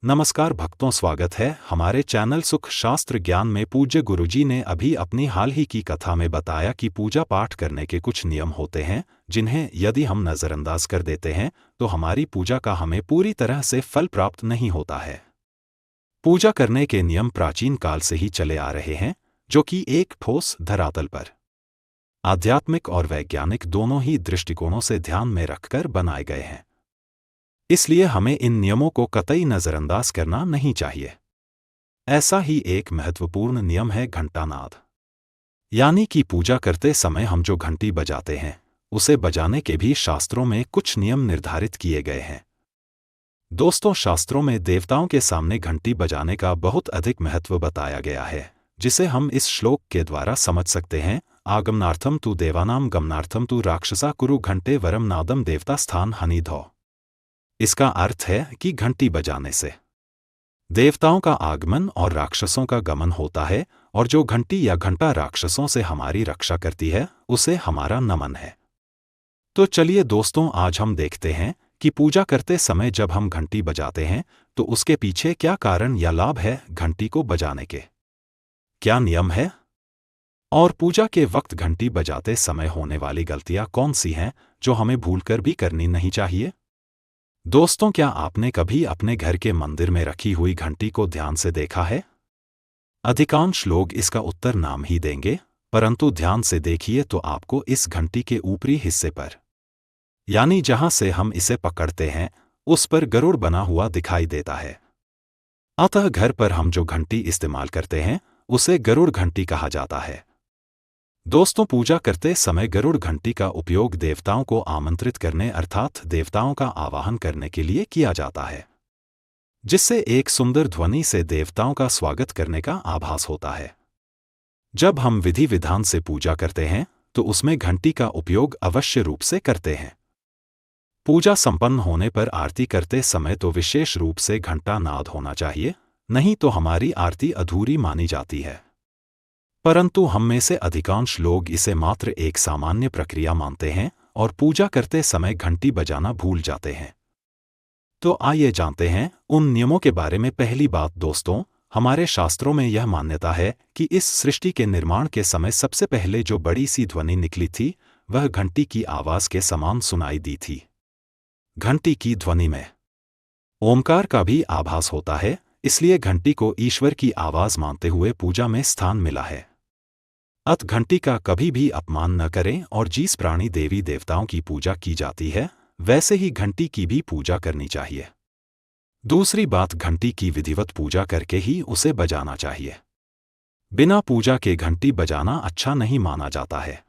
नमस्कार भक्तों, स्वागत है हमारे चैनल सुख शास्त्र ज्ञान में। पूज्य गुरुजी ने अभी अपनी हाल ही की कथा में बताया कि पूजा पाठ करने के कुछ नियम होते हैं जिन्हें यदि हम नज़रअंदाज कर देते हैं तो हमारी पूजा का हमें पूरी तरह से फल प्राप्त नहीं होता है। पूजा करने के नियम प्राचीन काल से ही चले आ रहे हैं, जो कि एक ठोस धरातल पर आध्यात्मिक और वैज्ञानिक दोनों ही दृष्टिकोणों से ध्यान में रखकर बनाए गए हैं। इसलिए हमें इन नियमों को कतई नज़रअंदाज करना नहीं चाहिए। ऐसा ही एक महत्वपूर्ण नियम है घंटानाद, यानी कि पूजा करते समय हम जो घंटी बजाते हैं उसे बजाने के भी शास्त्रों में कुछ नियम निर्धारित किए गए हैं। दोस्तों, शास्त्रों में देवताओं के सामने घंटी बजाने का बहुत अधिक महत्व बताया गया है, जिसे हम इस श्लोक के द्वारा समझ सकते हैं। आगमनार्थम तु देवानाम गमनार्थम तु राक्षसा कुरु घंटे वरम नादम देवता स्थान हनिधौ। इसका अर्थ है कि घंटी बजाने से देवताओं का आगमन और राक्षसों का गमन होता है, और जो घंटी या घंटा राक्षसों से हमारी रक्षा करती है उसे हमारा नमन है। तो चलिए दोस्तों, आज हम देखते हैं कि पूजा करते समय जब हम घंटी बजाते हैं तो उसके पीछे क्या कारण या लाभ है, घंटी को बजाने के क्या नियम है, और पूजा के वक्त घंटी बजाते समय होने वाली गलतियां कौन सी हैं जो हमें भूलकर भी करनी नहीं चाहिए। दोस्तों, क्या आपने कभी अपने घर के मंदिर में रखी हुई घंटी को ध्यान से देखा है? अधिकांश लोग इसका उत्तर नाम ही देंगे, परंतु ध्यान से देखिए तो आपको इस घंटी के ऊपरी हिस्से पर, यानी जहां से हम इसे पकड़ते हैं, उस पर गरुड़ बना हुआ दिखाई देता है। अतः घर पर हम जो घंटी इस्तेमाल करते हैं उसे गरुड़ घंटी कहा जाता है। दोस्तों, पूजा करते समय गरुड़ घंटी का उपयोग देवताओं को आमंत्रित करने अर्थात देवताओं का आवाहन करने के लिए किया जाता है, जिससे एक सुंदर ध्वनि से देवताओं का स्वागत करने का आभास होता है। जब हम विधि विधान से पूजा करते हैं तो उसमें घंटी का उपयोग अवश्य रूप से करते हैं। पूजा संपन्न होने पर आरती करते समय तो विशेष रूप से घंटा नाद होना चाहिए, नहीं तो हमारी आरती अधूरी मानी जाती है। परंतु हम में से अधिकांश लोग इसे मात्र एक सामान्य प्रक्रिया मानते हैं और पूजा करते समय घंटी बजाना भूल जाते हैं। तो आइए जानते हैं उन नियमों के बारे में। पहली बात दोस्तों, हमारे शास्त्रों में यह मान्यता है कि इस सृष्टि के निर्माण के समय सबसे पहले जो बड़ी सी ध्वनि निकली थी वह घंटी की आवाज के समान सुनाई दी थी। घंटी की ध्वनि में ओमकार का भी आभास होता है, इसलिए घंटी को ईश्वर की आवाज मानते हुए पूजा में स्थान मिला है। अत घंटी का कभी भी अपमान न करें, और जिस प्राणी देवी देवताओं की पूजा की जाती है वैसे ही घंटी की भी पूजा करनी चाहिए। दूसरी बात, घंटी की विधिवत पूजा करके ही उसे बजाना चाहिए। बिना पूजा के घंटी बजाना अच्छा नहीं माना जाता है।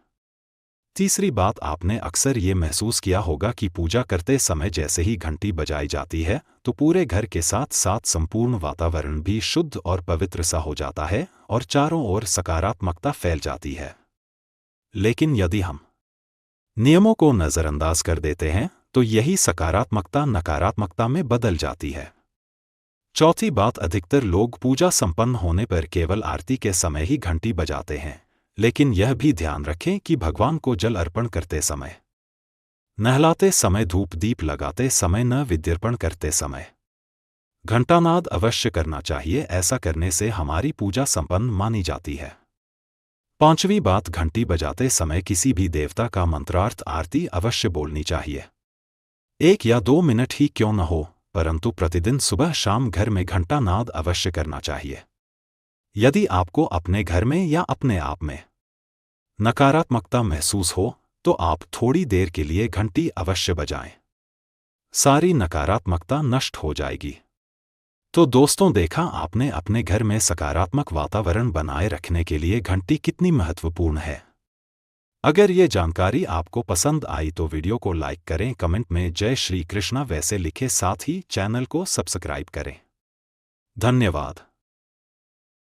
तीसरी बात, आपने अक्सर ये महसूस किया होगा कि पूजा करते समय जैसे ही घंटी बजाई जाती है तो पूरे घर के साथ साथ संपूर्ण वातावरण भी शुद्ध और पवित्र सा हो जाता है और चारों ओर सकारात्मकता फैल जाती है। लेकिन यदि हम नियमों को नज़रअंदाज कर देते हैं तो यही सकारात्मकता नकारात्मकता में बदल जाती है। चौथी बात, अधिकतर लोग पूजा संपन्न होने पर केवल आरती के समय ही घंटी बजाते हैं, लेकिन यह भी ध्यान रखें कि भगवान को जल अर्पण करते समय, नहलाते समय, धूप दीप लगाते समय, न विद्यर्पण करते समय घंटानाद अवश्य करना चाहिए। ऐसा करने से हमारी पूजा संपन्न मानी जाती है। पांचवी बात, घंटी बजाते समय किसी भी देवता का मंत्रार्थ आरती अवश्य बोलनी चाहिए। 1 या 2 मिनट ही क्यों न हो, परंतु प्रतिदिन सुबह शाम घर में घंटानाद अवश्य करना चाहिए। यदि आपको अपने घर में या अपने आप में नकारात्मकता महसूस हो तो आप थोड़ी देर के लिए घंटी अवश्य बजाएं, सारी नकारात्मकता नष्ट हो जाएगी। तो दोस्तों, देखा आपने अपने घर में सकारात्मक वातावरण बनाए रखने के लिए घंटी कितनी महत्वपूर्ण है। अगर ये जानकारी आपको पसंद आई तो वीडियो को लाइक करें, कमेंट में जय श्री कृष्णा वैसे लिखें, साथ ही चैनल को सब्सक्राइब करें। धन्यवाद।